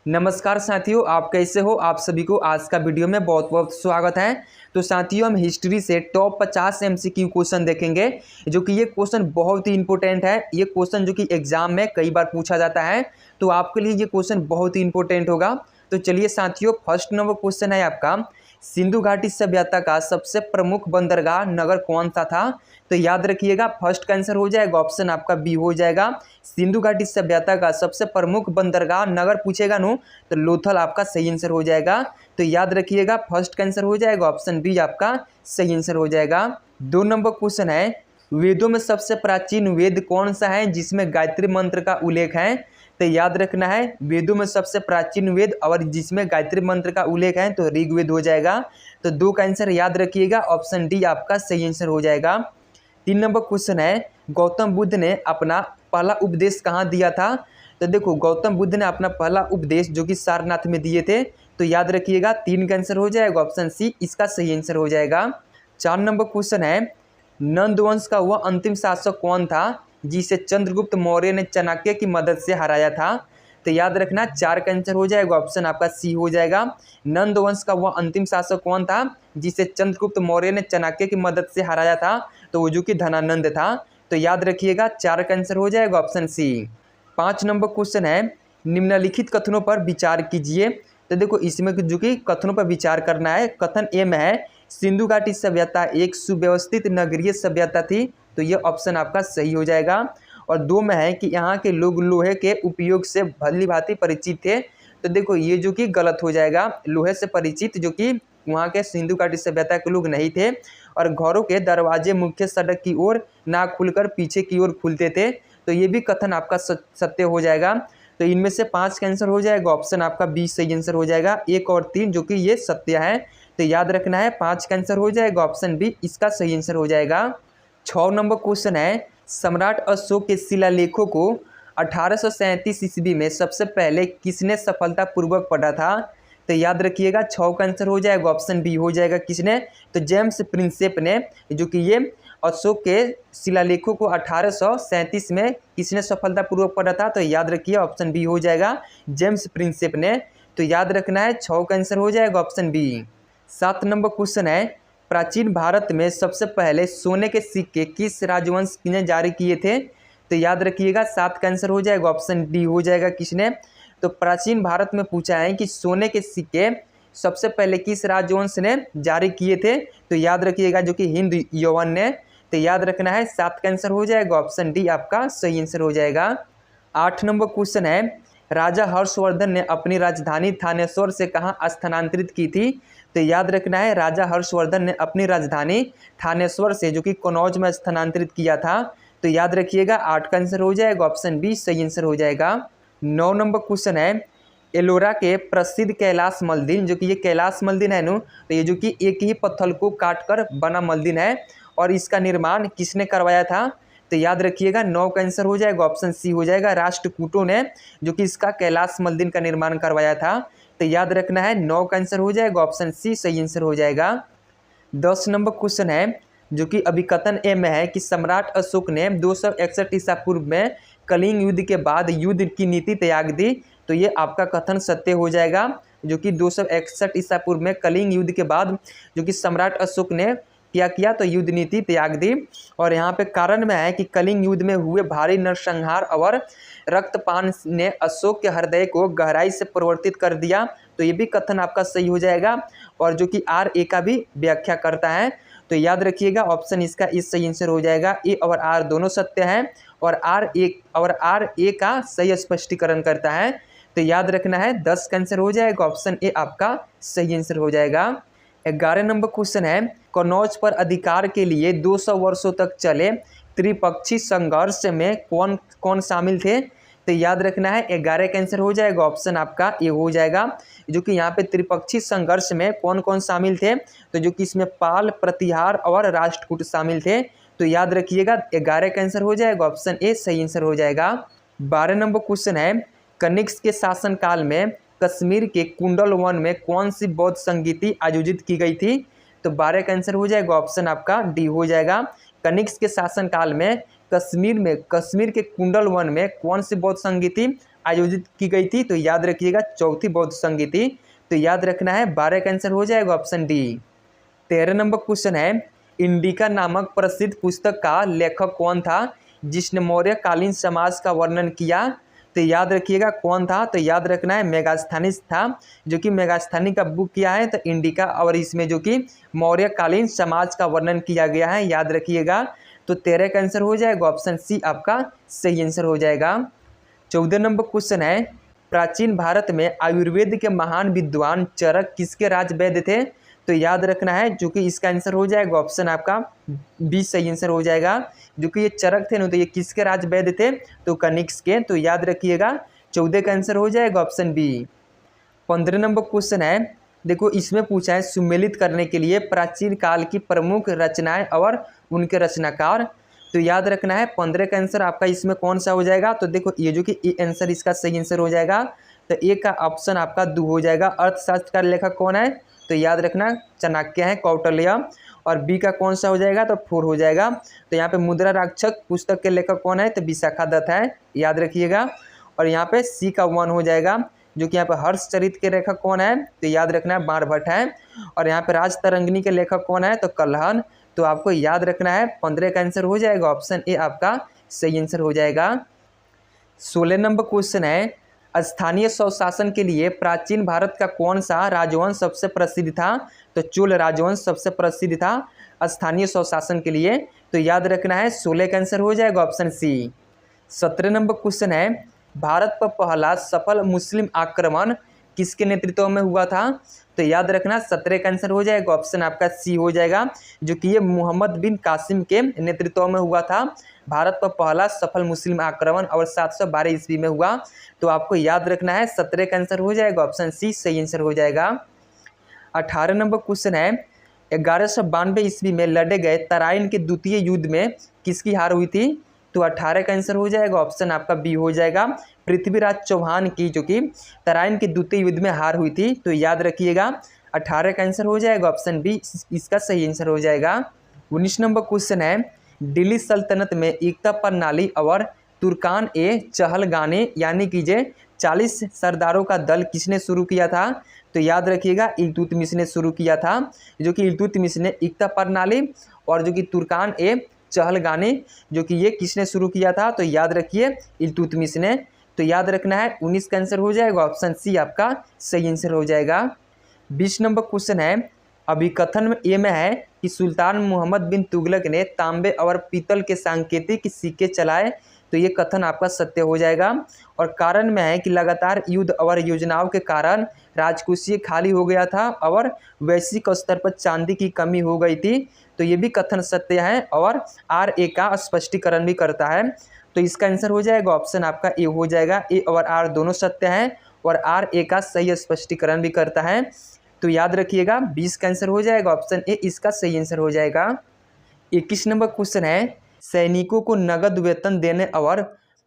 नमस्कार साथियों, आप कैसे हो। आप सभी को आज का वीडियो में बहुत बहुत स्वागत है। तो साथियों, हम हिस्ट्री से टॉप 50 एमसीक्यू क्वेश्चन देखेंगे, जो कि ये क्वेश्चन बहुत ही इंपॉर्टेंट है। ये क्वेश्चन जो कि एग्जाम में कई बार पूछा जाता है, तो आपके लिए ये क्वेश्चन बहुत ही इंपॉर्टेंट होगा। तो चलिए साथियों, फर्स्ट नंबर क्वेश्चन है आपका, सिंधु घाटी सभ्यता का सबसे प्रमुख बंदरगाह नगर कौन सा था। तो याद रखिएगा, फर्स्ट का आंसर हो जाएगा ऑप्शन आपका बी हो जाएगा। सिंधु घाटी सभ्यता का सबसे प्रमुख बंदरगाह नगर पूछेगा नो, तो लोथल आपका सही आंसर हो जाएगा। तो याद रखिएगा, फर्स्ट का आंसर हो जाएगा ऑप्शन बी आपका सही आंसर हो जाएगा। 2 नंबर क्वेश्चन है, वेदों में सबसे प्राचीन वेद कौन सा है जिसमें गायत्री मंत्र का उल्लेख है। तो याद रखना है, वेदों में सबसे प्राचीन वेद और जिसमें गायत्री मंत्र का उल्लेख है तो ऋग्वेद हो जाएगा। तो 2 का आंसर याद रखिएगा, ऑप्शन डी आपका सही आंसर हो जाएगा। 3 नंबर क्वेश्चन है, गौतम बुद्ध ने अपना पहला उपदेश कहाँ दिया था। तो देखो, गौतम बुद्ध ने अपना पहला उपदेश जो कि सारनाथ में दिए थे। तो याद रखिएगा, 3 का आंसर हो जाएगा, ऑप्शन सी इसका सही आंसर हो जाएगा। 4 नंबर क्वेश्चन है, नंद वंश का वह अंतिम शासक कौन था जिसे चंद्रगुप्त मौर्य ने चाणक्य की मदद से हराया था। तो याद रखना, 4 का आंसर हो जाएगा, ऑप्शन आपका सी हो जाएगा। नंद वंश का वह अंतिम शासक कौन था जिसे चंद्रगुप्त मौर्य ने चाणक्य की मदद से हराया था, तो वो जो कि धनानंद था। तो याद रखिएगा, 4 का आंसर हो जाएगा, ऑप्शन सी। 5 नंबर क्वेश्चन है, निम्नलिखित कथनों पर विचार कीजिए। तो देखो, इसमें जो कि कथनों पर विचार करना है। कथन ए में है, सिंधु घाटी सभ्यता एक सुव्यवस्थित नगरीय सभ्यता थी। तो ये ऑप्शन आपका सही हो जाएगा। और 2 में है कि यहाँ के लोग लोहे के उपयोग से भली भांति परिचित थे। तो देखो, ये जो कि गलत हो जाएगा। लोहे से परिचित जो कि वहाँ के सिंधु घाटी सभ्यता के लोग नहीं थे। और घरों के दरवाजे मुख्य सड़क की ओर ना खुलकर पीछे की ओर खुलते थे। तो ये भी कथन आपका सत्य हो जाएगा। तो इनमें से 5 का आंसर हो जाएगा, ऑप्शन आपका बी सही आंसर हो जाएगा। 1 और 3 जो कि ये सत्य है। तो याद रखना है, 5 का आंसर हो जाएगा, ऑप्शन बी इसका सही आंसर हो जाएगा। 6 नंबर क्वेश्चन है, सम्राट अशोक के शिलालेखों को 1837 ईस्वी में सबसे पहले किसने सफलतापूर्वक पढ़ा था। तो याद रखिएगा, 6 का आंसर हो जाएगा, ऑप्शन बी हो जाएगा। किसने? तो जेम्स प्रिंसेप ने, जो कि ये अशोक के शिलालेखों को 1837 में किसने सफलतापूर्वक पढ़ा था। तो याद रखिए, ऑप्शन बी हो जाएगा, जेम्स प्रिंसेप ने। तो याद रखना है, 6 का आंसर हो जाएगा, ऑप्शन बी। 7 नंबर क्वेश्चन है, प्राचीन भारत में सबसे पहले सोने के सिक्के किस राजवंश ने जारी किए थे। तो याद रखिएगा, 7 का आंसर हो जाएगा, ऑप्शन डी हो जाएगा। किसने? तो प्राचीन भारत में पूछा है कि सोने के सिक्के सबसे पहले किस राजवंश ने जारी किए थे। तो याद रखिएगा, जो कि हिंद यवन ने। तो याद रखना है, 7 का आंसर हो जाएगा, ऑप्शन डी आपका सही आंसर हो जाएगा। 8 नंबर क्वेश्चन है, राजा हर्षवर्धन ने अपनी राजधानी थानेश्वर से कहाँ स्थानांतरित की थी। तो याद रखना है, राजा हर्षवर्धन ने अपनी राजधानी थानेश्वर से जो कि कन्नौज में स्थानांतरित किया था। तो याद रखिएगा, 8 का आंसर हो जाएगा, ऑप्शन बी सही आंसर हो जाएगा। 9 नंबर क्वेश्चन है, एलोरा के प्रसिद्ध कैलाश मल्दिन, जो कि ये कैलाश मल्दिन है नो, तो ये जो कि एक ही पत्थर को काटकर बना मल्दिन है और इसका निर्माण किसने करवाया था। तो याद रखिएगा, 9 का आंसर हो जाएगा, ऑप्शन सी हो जाएगा, राष्ट्रकूटों ने जो कि इसका कैलाश मल्दिन का निर्माण करवाया था। तो याद रखना है, 9 का आंसर हो जाएगा, ऑप्शन सी सही आंसर हो जाएगा। 10 नंबर क्वेश्चन है, जो कि अभी कथन ए में है कि सम्राट अशोक ने 261 ईसा पूर्व में कलिंग युद्ध के बाद युद्ध की नीति त्याग दी। तो ये आपका कथन सत्य हो जाएगा, जो कि 261 ईसा पूर्व में कलिंग युद्ध के बाद जो कि सम्राट अशोक ने क्या किया, तो युद्ध नीति त्याग दी। और यहाँ पे कारण में है कि कलिंग युद्ध में हुए भारी नरसंहार और रक्तपान ने अशोक के हृदय को गहराई से परिवर्तित कर दिया। तो ये भी कथन आपका सही हो जाएगा, और जो कि आर ए का भी व्याख्या करता है। तो याद रखिएगा, ऑप्शन इसका इस सही आंसर हो जाएगा। ए और आर दोनों सत्य हैं, और आर ए का सही स्पष्टीकरण करता है। तो याद रखना है, 10 का आंसर हो जाएगा, ऑप्शन ए आपका सही आंसर हो जाएगा। 11 नंबर क्वेश्चन है, कन्नौज पर अधिकार के लिए 200 वर्षों तक चले त्रिपक्षीय संघर्ष में कौन कौन शामिल थे। तो याद रखना है, 11 का आंसर हो जाएगा, ऑप्शन आपका ए हो जाएगा। जो कि यहाँ पे त्रिपक्षीय संघर्ष में कौन कौन शामिल थे, तो जो कि इसमें पाल, प्रतिहार और राष्ट्रकूट शामिल थे। तो याद रखिएगा, 11 का आंसर हो जाएगा, ऑप्शन ए सही आंसर हो जाएगा। 12 नंबर क्वेश्चन है, कनिष्क के शासनकाल में कश्मीर के कुंडल वन में कौन सी बौद्ध संगीति आयोजित की गई थी। तो 12 का आंसर हो जाएगा, ऑप्शन आपका डी हो जाएगा। कनिष्क के शासनकाल में कश्मीर के कुंडल वन में कौन सी बौद्ध संगीति आयोजित की गई थी? तो याद रखिएगा चौथी बौद्ध संधि थी। तो याद रखना है 12 का आंसर हो जाएगा ऑप्शन डी। 13 नंबर क्वेश्चन है, इंडिका नामक प्रसिद्ध पुस्तक का लेखक कौन था जिसने मौर्य कालीन समाज का वर्णन किया? तो याद रखिएगा कौन था? तो याद रखना है मेगास्थनीज था, जो कि मेगास्थनी का बुक किया है तो इंडिका, और इसमें जो कि मौर्य कालीन समाज का वर्णन किया गया है, याद रखिएगा। तो 13 का आंसर हो जाएगा ऑप्शन सी आपका सही आंसर हो जाएगा। 14 नंबर क्वेश्चन है, प्राचीन भारत में आयुर्वेद के महान विद्वान चरक किसके राज वैद्य थे? तो याद रखना है जो कि इसका आंसर हो जाएगा ऑप्शन आपका बी सही आंसर हो जाएगा। जो कि ये चरक थे ना, तो ये किसके राज वैद्य थे? तो कनिष्क के। तो याद रखिएगा 14 का आंसर हो जाएगा ऑप्शन बी। 15 नंबर क्वेश्चन है, देखो इसमें पूछा है सुमेलित करने के लिए प्राचीन काल की प्रमुख रचनाएं और उनके रचनाकार। तो याद रखना है 15 का आंसर आपका इसमें कौन सा हो जाएगा? तो देखो ये जो कि ए आंसर इसका सही आंसर हो जाएगा। तो ए का ऑप्शन आपका दो हो जाएगा। अर्थशास्त्र का लेखक कौन है? तो याद रखना चाणक्य है, कौटिल्य। और बी का कौन सा हो जाएगा? तो 4 हो जाएगा। तो यहाँ पे मुद्रा राक्षक पुस्तक के लेखक कौन है? तो विशाखा दत्त है, याद रखिएगा। और यहाँ पे सी का 1 हो जाएगा। जो कि यहाँ पे हर्षचरित के लेखक कौन है? तो याद रखना है बाणभट्ट है। और यहाँ पे राजतरंगिणी के लेखक कौन है? तो कल्हण। तो आपको याद रखना है 15 का आंसर हो जाएगा ऑप्शन ए आपका सही आंसर हो जाएगा। 16 नंबर क्वेश्चन है, स्थानीय स्वशासन के लिए प्राचीन भारत का कौन सा राजवंश सबसे प्रसिद्ध था? तो चोल राजवंश सबसे प्रसिद्ध था स्थानीय स्वशासन के लिए। तो याद रखना है 16 का आंसर हो जाएगा ऑप्शन सी। 17 नंबर क्वेश्चन है, भारत पर पहला सफल मुस्लिम आक्रमण किसके नेतृत्व में हुआ था? तो याद रखना 17 का आंसर हो जाएगा ऑप्शन आपका सी हो जाएगा। जो कि ये मोहम्मद बिन कासिम के नेतृत्व में हुआ था भारत पर पहला सफल मुस्लिम आक्रमण, और 712 ईस्वी में हुआ। तो आपको याद रखना है 17 का आंसर हो जाएगा ऑप्शन सी सही आंसर हो जाएगा। 18 नंबर क्वेश्चन है, 1192 ईस्वी में लड़े गए तराइन के द्वितीय युद्ध में किसकी हार हुई थी? तो 18 का आंसर हो जाएगा ऑप्शन आपका बी हो जाएगा, पृथ्वीराज चौहान की, जो कि तराइन के द्वितीय युद्ध में हार हुई थी। तो याद रखिएगा 18 का आंसर हो जाएगा ऑप्शन बी, इसका सही आंसर हो जाएगा। 19 नंबर क्वेश्चन है, दिल्ली सल्तनत में एकता प्रणाली और तुर्कान ए चहलगाने यानी कि 40 सरदारों का दल किसने शुरू किया था? तो याद रखिएगा इल्तुतमिश ने शुरू किया था। जो कि इल्तुतमिश ने एकता प्रणाली और जो कि तुर्कान ए चहलगाने, जो कि ये किसने शुरू किया था? तो याद रखिए इल्तुतमिश ने। तो याद रखना है 19 का आंसर हो जाएगा ऑप्शन सी आपका सही आंसर हो जाएगा। 20 नंबर क्वेश्चन है, अभिकथन में ए में है कि सुल्तान मोहम्मद बिन तुगलक ने तांबे और पीतल के सांकेतिक सिक्के चलाए। तो ये कथन आपका सत्य हो जाएगा। और कारण में है कि लगातार युद्ध और योजनाओं के कारण राजकोषीय खाली हो गया था और वैश्विक स्तर पर चांदी की कमी हो गई थी। तो ये भी कथन सत्य है और आर ए का स्पष्टीकरण भी करता है। तो इसका आंसर हो जाएगा ऑप्शन आपका ए हो जाएगा। ए और आर दोनों सत्य हैं और आर ए का सही स्पष्टीकरण भी करता है। तो याद रखिएगा 20 का आंसर हो जाएगा ऑप्शन ए, इसका सही आंसर हो जाएगा। 21 नंबर क्वेश्चन है, सैनिकों को नगद वेतन देने और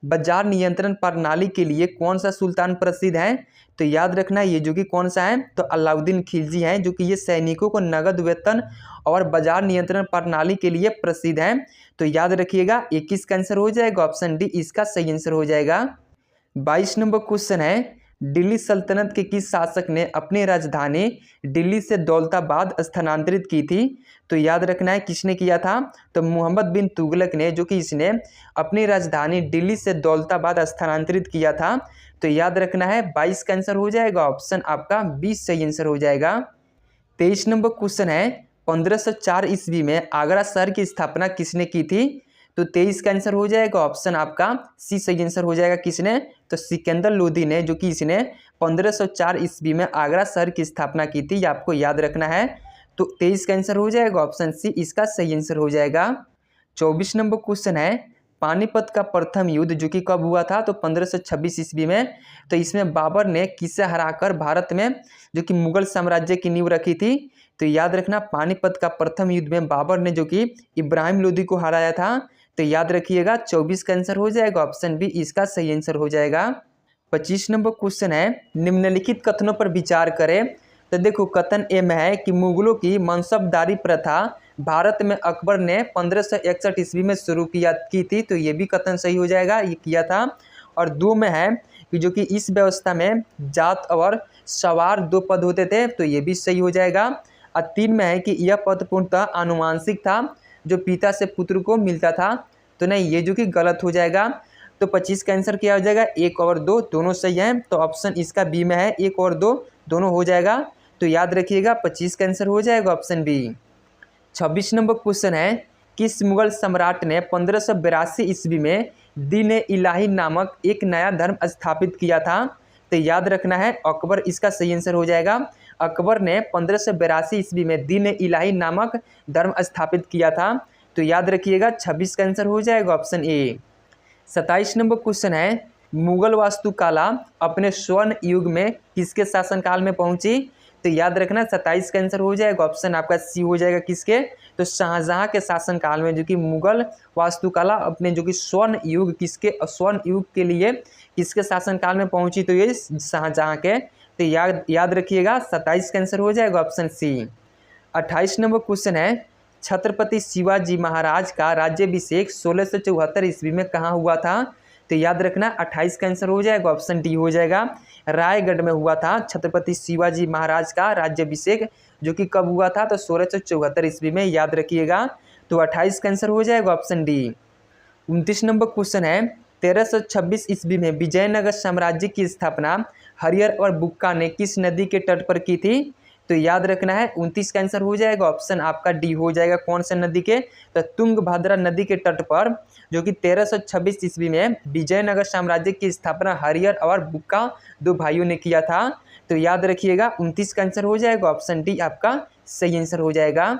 बाजार नियंत्रण प्रणाली के लिए कौन सा सुल्तान प्रसिद्ध है? तो याद रखना ये जो कि कौन सा है? तो अलाउद्दीन खिलजी हैं, जो कि ये सैनिकों को नगद वेतन और बाजार नियंत्रण प्रणाली के लिए प्रसिद्ध हैं। तो याद रखिएगा 21 का आंसर हो जाएगा ऑप्शन डी, इसका सही आंसर हो जाएगा। 22 नंबर क्वेश्चन है, दिल्ली सल्तनत के किस शासक ने अपनी राजधानी दिल्ली से दौलताबाद स्थानांतरित की थी? तो याद रखना है किसने किया था? तो मोहम्मद बिन तुगलक ने, जो कि इसने अपनी राजधानी दिल्ली से दौलताबाद स्थानांतरित किया था। तो याद रखना है 22 का आंसर हो जाएगा ऑप्शन आपका 20 सही आंसर हो जाएगा। 23 नंबर क्वेश्चन है, 1504 ईस्वी में आगरा शहर की स्थापना किसने की थी? तो 23 का आंसर हो जाएगा ऑप्शन आपका सी सही आंसर हो जाएगा। किसने? तो सिकंदर लोदी ने, जो कि इसने 1504 ईस्वी में आगरा शहर की स्थापना की थी। ये आपको याद रखना है। तो 23 का आंसर हो जाएगा ऑप्शन सी, इसका सही आंसर हो जाएगा। 24 नंबर क्वेश्चन है, पानीपत का प्रथम युद्ध जो कि कब हुआ था? तो 1526 ईस्वी में। तो इसमें बाबर ने किसे हराकर भारत में जो कि मुगल साम्राज्य की नींव रखी थी? तो याद रखना पानीपत का प्रथम युद्ध में बाबर ने जो कि इब्राहिम लोदी को हराया था। तो याद रखिएगा 24 का आंसर हो जाएगा ऑप्शन बी, इसका सही आंसर हो जाएगा। 25 नंबर क्वेश्चन है, निम्नलिखित कथनों पर विचार करें। तो देखो कथन ए में है कि मुगलों की मनसबदारी प्रथा भारत में अकबर ने 1561 ईस्वी में शुरू की थी। तो ये भी कथन सही हो जाएगा, ये किया था। और 2 में है कि जो कि इस व्यवस्था में जात और सवार 2 पद होते थे, तो ये भी सही हो जाएगा। और 3 में है कि यह पद पूर्णतः आनुवांशिक था, जो पिता से पुत्र को मिलता था, तो नहीं, ये जो कि गलत हो जाएगा। तो 25 का आंसर क्या हो जाएगा, 1 और 2 दोनों सही हैं, तो ऑप्शन इसका बी में है, 1 और 2 दोनों हो जाएगा। तो याद रखिएगा 25 का आंसर हो जाएगा ऑप्शन बी। 26 नंबर क्वेश्चन है, किस मुगल सम्राट ने 1582 ईस्वी में दीन इलाही नामक एक नया धर्म स्थापित किया था? तो याद रखना है अकबर इसका सही आंसर हो जाएगा। अकबर ने 1582 ईस्वी में दीन इलाही नामक धर्म स्थापित किया था, तो याद रखिएगा 26 का आंसर हो जाएगा ऑप्शन ए। 27 नंबर क्वेश्चन है, मुगल वास्तुकला अपने स्वर्ण युग में किसके शासनकाल में पहुंची? तो याद रखना 27 का आंसर हो जाएगा ऑप्शन आपका सी हो जाएगा, किसके? तो शाहजहां के शासनकाल में जो कि मुगल वास्तुकला अपने जो कि स्वर्ण युग, किसके स्वर्ण युग के लिए किसके शासनकाल में पहुंची? तो ये शाहजहां के। तो याद रखिएगा 27 का आंसर हो जाएगा ऑप्शन सी। 28 नंबर क्वेश्चन है, छत्रपति शिवाजी महाराज का राज्याभिषेक 1674 ईस्वी में कहाँ हुआ था? तो याद रखना 28 का आंसर हो जाएगा ऑप्शन डी हो जाएगा। रायगढ़ में हुआ था छत्रपति शिवाजी महाराज का राज्याभिषेक, जो कि कब हुआ था? तो 1674 ईस्वी में, याद रखिएगा। तो 28 का आंसर हो जाएगा ऑप्शन डी। 29 नंबर क्वेश्चन है, 1326 ईस्वी में विजयनगर साम्राज्य की स्थापना हरिहर और बुक्का ने किस नदी के तट पर की थी? तो याद रखना है 29 का आंसर हो जाएगा ऑप्शन आपका डी हो जाएगा। कौन से नदी के? तो तुंगभद्रा नदी के तट पर, जो कि 1326 ईस्वी में विजयनगर साम्राज्य की स्थापना हरिहर और बुक्का 2 भाइयों ने किया था। तो याद रखिएगा 29 का आंसर हो जाएगा ऑप्शन डी आपका सही आंसर हो जाएगा।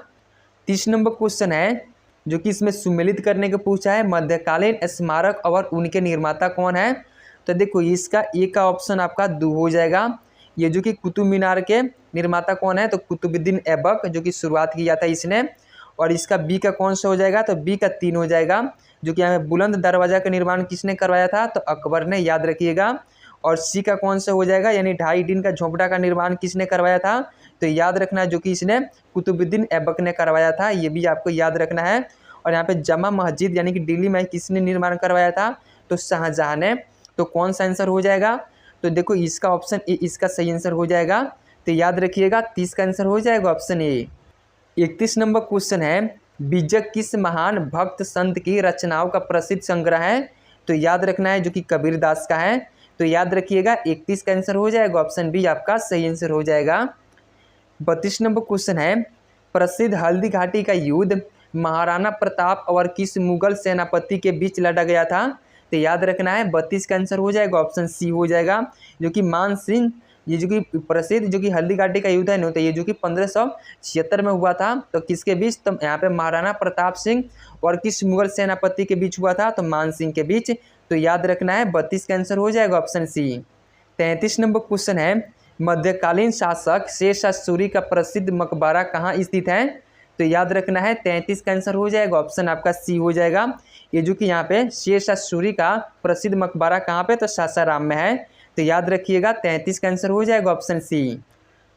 30 नंबर क्वेश्चन है, जो कि इसमें सुमेलित करने को पूछा है, मध्यकालीन स्मारक और उनके निर्माता कौन है? तो देखो इसका ए का ऑप्शन आपका दो हो जाएगा। ये जो कि कुतुब मीनार के निर्माता कौन है? तो कुतुबुद्दीन ऐबक, जो कि शुरुआत किया था इसने। और इसका बी का कौन सा हो जाएगा? तो बी का 3 हो जाएगा, जो कि यहाँ बुलंद दरवाजा का निर्माण किसने करवाया था? तो अकबर ने, याद रखिएगा। और सी का कौन सा हो जाएगा, यानी 2.5 दिन का झोंपड़ा का निर्माण किसने करवाया था? तो याद रखना है जो कि इसने कुतुबुद्दीन ऐबक ने करवाया था, ये भी आपको याद रखना है। और यहाँ पे जमा मस्जिद यानी कि दिल्ली में किसने निर्माण करवाया था? तो शाहजहां ने। तो कौन सा आंसर हो जाएगा? तो देखो इसका ऑप्शन ए इसका सही आंसर हो जाएगा। तो याद रखिएगा 30 का आंसर हो जाएगा ऑप्शन ए। 31 नंबर क्वेश्चन है, बीजक किस महान भक्त संत की रचनाओं का प्रसिद्ध संग्रह है? तो याद रखना है जो कि कबीरदास का है। तो याद रखिएगा 31 का आंसर हो जाएगा ऑप्शन बी आपका सही आंसर हो जाएगा। 32 नंबर क्वेश्चन है, प्रसिद्ध हल्दी घाटी का युद्ध महाराणा प्रताप और किस मुगल सेनापति के बीच लड़ा गया था? तो याद रखना है 32 का आंसर हो जाएगा ऑप्शन सी हो जाएगा, जो कि मान सिंह। ये जो कि प्रसिद्ध जो कि हल्दी घाटी का युद्ध है ना, तो ये जो कि 1576 में हुआ था, तो किसके बीच? तो यहाँ पे महाराणा प्रताप सिंह और किस मुगल सेनापति के बीच हुआ था? तो मान सिंह के बीच। तो याद रखना है 32 का आंसर हो जाएगा ऑप्शन सी। 33 नंबर क्वेश्चन है, मध्यकालीन शासक शेरशाह सूरी का प्रसिद्ध मकबरा कहाँ स्थित है? तो याद रखना है 33 का आंसर हो जाएगा ऑप्शन आपका सी हो जाएगा। ये जो कि यहाँ पे शेरशाह सूरी का प्रसिद्ध मकबरा कहाँ पे? तो सासाराम में है। तो याद रखिएगा 33 का आंसर हो जाएगा ऑप्शन सी।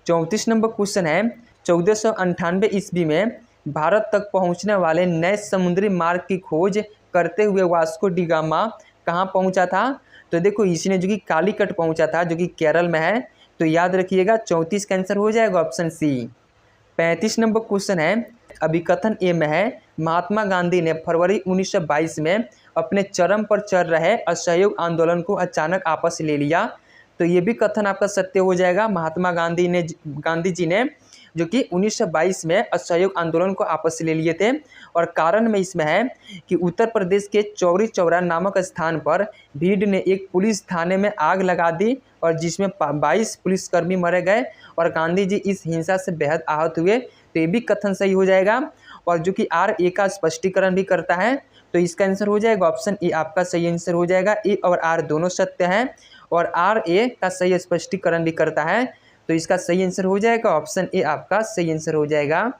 34 नंबर क्वेश्चन है, 1498 ईस्वी में भारत तक पहुँचने वाले नए समुद्री मार्ग की खोज करते हुए वास्को डी गामा कहाँ पहुँचा था? तो देखो इसने जो कि कालीकट पहुँचा था, जो कि केरल में है। तो याद रखिएगा 34 का आंसर हो जाएगा ऑप्शन सी। 35 नंबर क्वेश्चन है, अभिकथन ए में है, महात्मा गांधी ने फरवरी 1922 में अपने चरम पर चल रहे असहयोग आंदोलन को अचानक आपस ले लिया। तो ये भी कथन आपका सत्य हो जाएगा। महात्मा गांधी जी ने जो कि 1922 में असहयोग आंदोलन को आपस ले लिए थे। और कारण में इसमें है कि उत्तर प्रदेश के चौरी चौरा नामक स्थान पर भीड़ ने एक पुलिस थाने में आग लगा दी, और जिसमें 22 पुलिसकर्मी मारे गए और गांधी जी इस हिंसा से बेहद आहत हुए। तो ये भी कथन सही हो जाएगा। और जो कि आर ए का स्पष्टीकरण भी करता है, तो इसका आंसर हो जाएगा ऑप्शन ए आपका सही आंसर हो जाएगा। ए और आर दोनों सत्य हैं, और आर ए का सही स्पष्टीकरण भी करता है। तो इसका सही आंसर हो जाएगा ऑप्शन ए आपका सही आंसर हो जाएगा।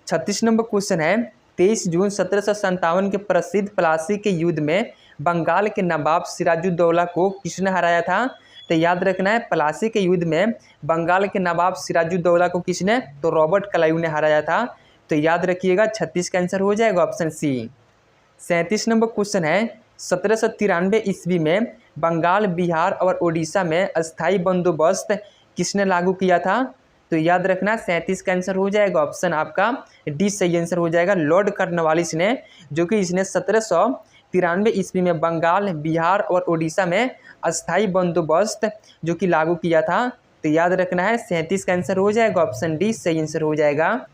36 नंबर क्वेश्चन है, 23 जून 1757 के प्रसिद्ध प्लासी के युद्ध में बंगाल के नवाब सिराजुद्दौला को किसने हराया था? तो याद रखना है प्लासी के युद्ध में बंगाल के नवाब सिराजुद्दौला को किसने? तो रॉबर्ट क्लाइव ने हराया था। तो याद रखिएगा 36 का आंसर हो जाएगा ऑप्शन सी। 37 नंबर क्वेश्चन है, 1793 ईस्वी में बंगाल, बिहार और उड़ीसा में अस्थाई बंदोबस्त किसने लागू किया था? तो याद रखना 37 का आंसर हो जाएगा ऑप्शन आपका डी सही आंसर हो जाएगा, लॉर्ड कॉर्नवालिस ने, जो कि इसने 1793 ईस्वी में बंगाल, बिहार और उड़ीसा में अस्थाई बंदोबस्त जो कि लागू किया था। तो याद रखना है 37 का आंसर हो जाएगा, ऑप्शन डी सही आंसर हो जाएगा।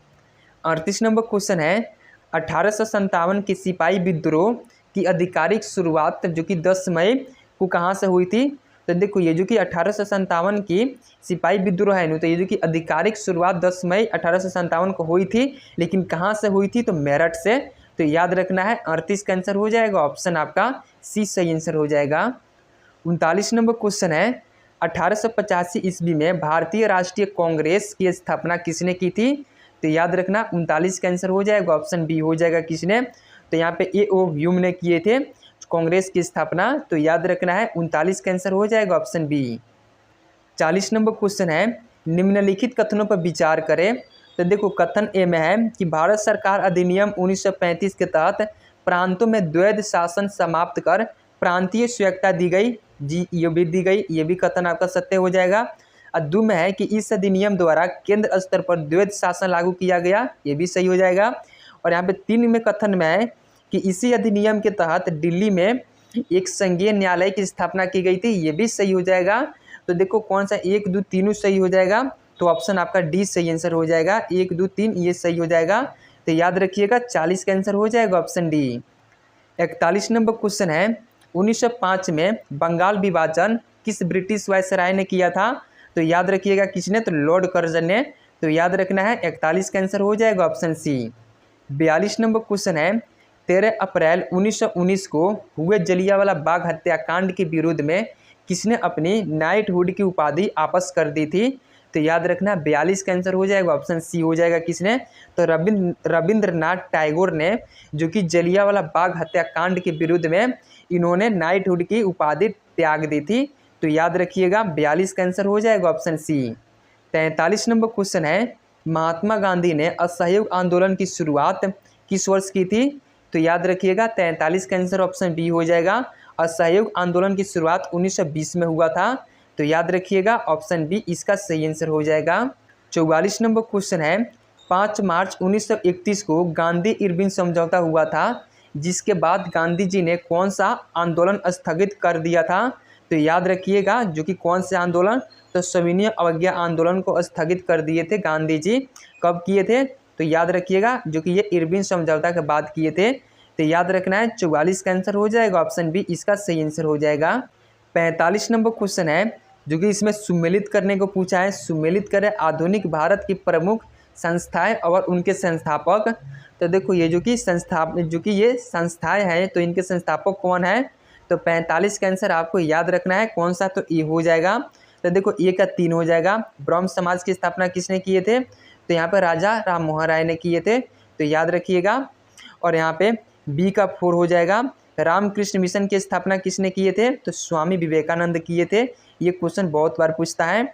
38 नंबर क्वेश्चन है 1857 के सिपाही विद्रोह की आधिकारिक शुरुआत जो कि 10 मई को कहाँ से हुई थी? तो देखो ये जो कि 1857 की सिपाही विद्रोह है, तो ये जो कि आधिकारिक शुरुआत 10 मई 1857 को हुई थी, लेकिन कहाँ से हुई थी? तो मेरठ से। तो याद रखना है 38 का आंसर हो जाएगा, ऑप्शन आपका सी सही आंसर हो जाएगा। 39 नंबर क्वेश्चन है 1885 ईस्वी में भारतीय राष्ट्रीय कांग्रेस की स्थापना किसने की थी? तो याद रखना 39 का आंसर हो जाएगा, ऑप्शन बी हो जाएगा किसने? तो यहाँ पे ए.ओ. ह्यूम ने किए थे कांग्रेस की स्थापना। तो याद रखना है 39 का आंसर हो जाएगा, ऑप्शन बी। 40 नंबर क्वेश्चन है निम्नलिखित कथनों पर विचार करें। तो देखो कथन ए में है कि भारत सरकार अधिनियम 1935 के तहत प्रांतों में द्वैध शासन समाप्त कर प्रांतीय स्वायत्तता दी गई। जी ये भी दी गई, ये भी कथन आपका सत्य हो जाएगा। और दो में है कि इस अधिनियम द्वारा केंद्र स्तर पर द्वैध शासन लागू किया गया, ये भी सही हो जाएगा। और यहाँ पे 3 में कथन में है कि इसी अधिनियम के तहत दिल्ली में एक संघीय न्यायालय की स्थापना की गई थी, ये भी सही हो जाएगा। तो देखो कौन सा 1, 2, 3 सही हो जाएगा, तो ऑप्शन आपका डी सही आंसर हो जाएगा। 1, 2, 3 ये सही हो जाएगा। तो याद रखिएगा 40 का आंसर हो जाएगा, ऑप्शन डी। 41 नंबर क्वेश्चन है 1905 में बंगाल विभाजन किस ब्रिटिश वायसराय ने किया था? तो याद रखिएगा किसने? तो लॉर्ड कर्जन ने। तो याद रखना है 41 का आंसर हो जाएगा, ऑप्शन सी। 42 नंबर क्वेश्चन है 13 अप्रैल 1919 को हुए जलियांवाला बाग हत्याकांड के विरोध में किसने अपनी नाइटहुड की उपाधि वापस कर दी थी? तो याद रखना 42 का आंसर हो जाएगा, ऑप्शन सी हो जाएगा किसने? तो रविंद्रनाथ टैगोर ने, जो कि जलियांवाला बाग हत्याकांड के विरुद्ध में इन्होंने नाइटहुड की उपाधि त्याग दी थी। तो याद रखिएगा 42 का आंसर हो जाएगा, ऑप्शन सी। 43 नंबर क्वेश्चन है महात्मा गांधी ने असहयोग आंदोलन की शुरुआत किस वर्ष की थी? तो याद रखिएगा 43 का आंसर ऑप्शन बी हो जाएगा। असहयोग आंदोलन की शुरुआत 1920 में हुआ था। तो याद रखिएगा ऑप्शन बी इसका सही आंसर हो जाएगा। 44 नंबर क्वेश्चन है 5 मार्च 1931 को गांधी इरविन समझौता हुआ था, जिसके बाद गांधी जी ने कौन सा आंदोलन स्थगित कर दिया था? तो याद रखिएगा जो कि कौन से आंदोलन? तो सविनय अवज्ञा आंदोलन को स्थगित कर दिए थे गांधी जी। कब किए थे? तो याद रखिएगा जो कि ये इरविन समझौता के बाद किए थे। तो याद रखना है 44 का आंसर हो जाएगा, ऑप्शन बी इसका सही आंसर हो जाएगा। 45 नंबर क्वेश्चन है जो कि इसमें सुमेलित करने को पूछा है। सुमेलित करें आधुनिक भारत की प्रमुख संस्थाएं और उनके संस्थापक। तो देखो ये जो कि ये संस्थाएं हैं, तो इनके संस्थापक कौन है? तो 45 का आंसर आपको याद रखना है कौन सा? तो ये हो जाएगा। तो देखो ए का 3 हो जाएगा। ब्रह्म समाज की स्थापना किसने किए थे? तो यहाँ पे राजा राम मोहन राय ने किए थे, तो याद रखिएगा। और यहाँ पे बी का 4 हो जाएगा। रामकृष्ण मिशन की स्थापना किसने किए थे? तो स्वामी विवेकानंद किए थे। ये क्वेश्चन बहुत बार पूछता है।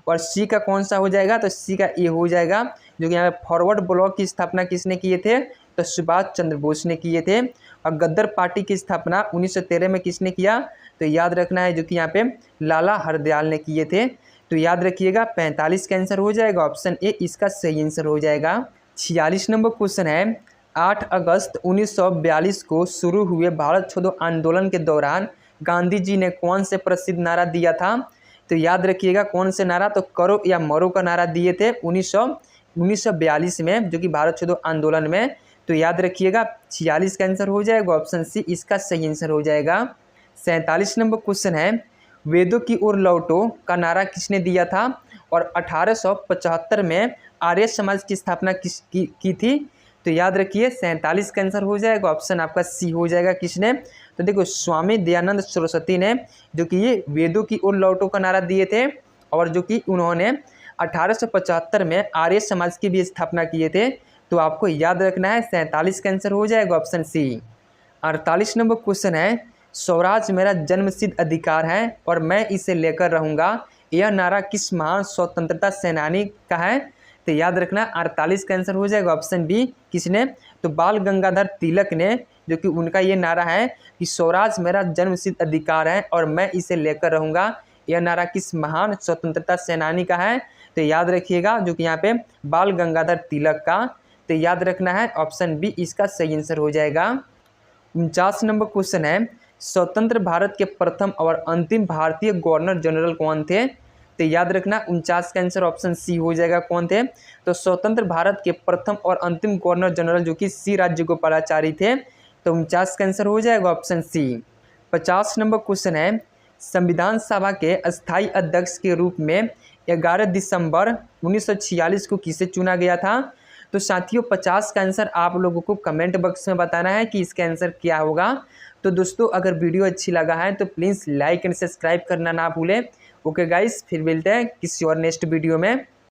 और सी का कौन सा हो जाएगा? तो सी का ए हो जाएगा, जो कि यहाँ पे फॉरवर्ड ब्लॉक की स्थापना किसने किए थे? तो सुभाष चंद्र बोस ने किए थे। और गद्दर पार्टी की स्थापना 1913 में किसने किया? तो याद रखना है जो कि यहाँ पे लाला हरदयाल ने किए थे। तो याद रखिएगा 45 का आंसर हो जाएगा, ऑप्शन ए इसका सही आंसर हो जाएगा। 46 नंबर क्वेश्चन है 8 अगस्त 1942 को शुरू हुए भारत छोड़ो आंदोलन के दौरान गांधी जी ने कौन से प्रसिद्ध नारा दिया था? तो याद रखिएगा कौन से नारा? तो करो या मरो का नारा दिए थे 1942 में, जो कि भारत छोड़ो आंदोलन में। तो याद रखिएगा 46 का आंसर हो जाएगा, ऑप्शन सी इसका सही आंसर हो जाएगा। 47 नंबर क्वेश्चन है वेदों की ओर लौटो का नारा किसने दिया था? और 1875 में आर्य समाज की स्थापना की थी? तो याद रखिए 47 का आंसर हो जाएगा, ऑप्शन आपका सी हो जाएगा। किसने? तो देखो स्वामी दयानंद सरस्वती ने, जो कि ये वेदों की ओर लौटो का नारा दिए थे, और जो कि उन्होंने 1875 में आर्य समाज की भी स्थापना किए थे। तो आपको याद रखना है 47 का आंसर हो जाएगा, ऑप्शन सी। 48 नंबर क्वेश्चन है स्वराज मेरा जन्मसिद्ध अधिकार है और मैं इसे लेकर रहूँगा, यह नारा किस महान स्वतंत्रता सेनानी का है? तो याद रखना 48 का आंसर हो जाएगा, ऑप्शन बी। किसने? तो बाल गंगाधर तिलक ने जो कि उनका ये नारा है कि स्वराज मेरा जन्मसिद्ध अधिकार है और मैं इसे लेकर रहूँगा। यह नारा किस महान स्वतंत्रता सेनानी का है? तो याद रखिएगा जो कि यहाँ पे बाल गंगाधर तिलक का। तो याद रखना है ऑप्शन बी इसका सही आंसर हो जाएगा। 49 नंबर क्वेश्चन है, स्वतंत्र भारत के प्रथम और अंतिम भारतीय गवर्नर जनरल कौन थे? तो याद रखना 49 का आंसर ऑप्शन सी हो जाएगा। कौन थे? तो स्वतंत्र भारत के प्रथम और अंतिम गवर्नर जनरल जो कि सी राज्यगोपालाचारी थे। तो 49 का आंसर हो जाएगा ऑप्शन सी। 50 नंबर क्वेश्चन है, संविधान सभा के अस्थायी अध्यक्ष के रूप में 11 दिसंबर 1946 को किसे चुना गया था? तो साथियों 50 का आंसर आप लोगों को कमेंट बॉक्स में बताना है कि इसका आंसर क्या होगा। तो दोस्तों अगर वीडियो अच्छी लगा है तो प्लीज़ लाइक एंड सब्सक्राइब करना ना भूलें। ओके गाइस, फिर मिलते हैं किसी और नेक्स्ट वीडियो में।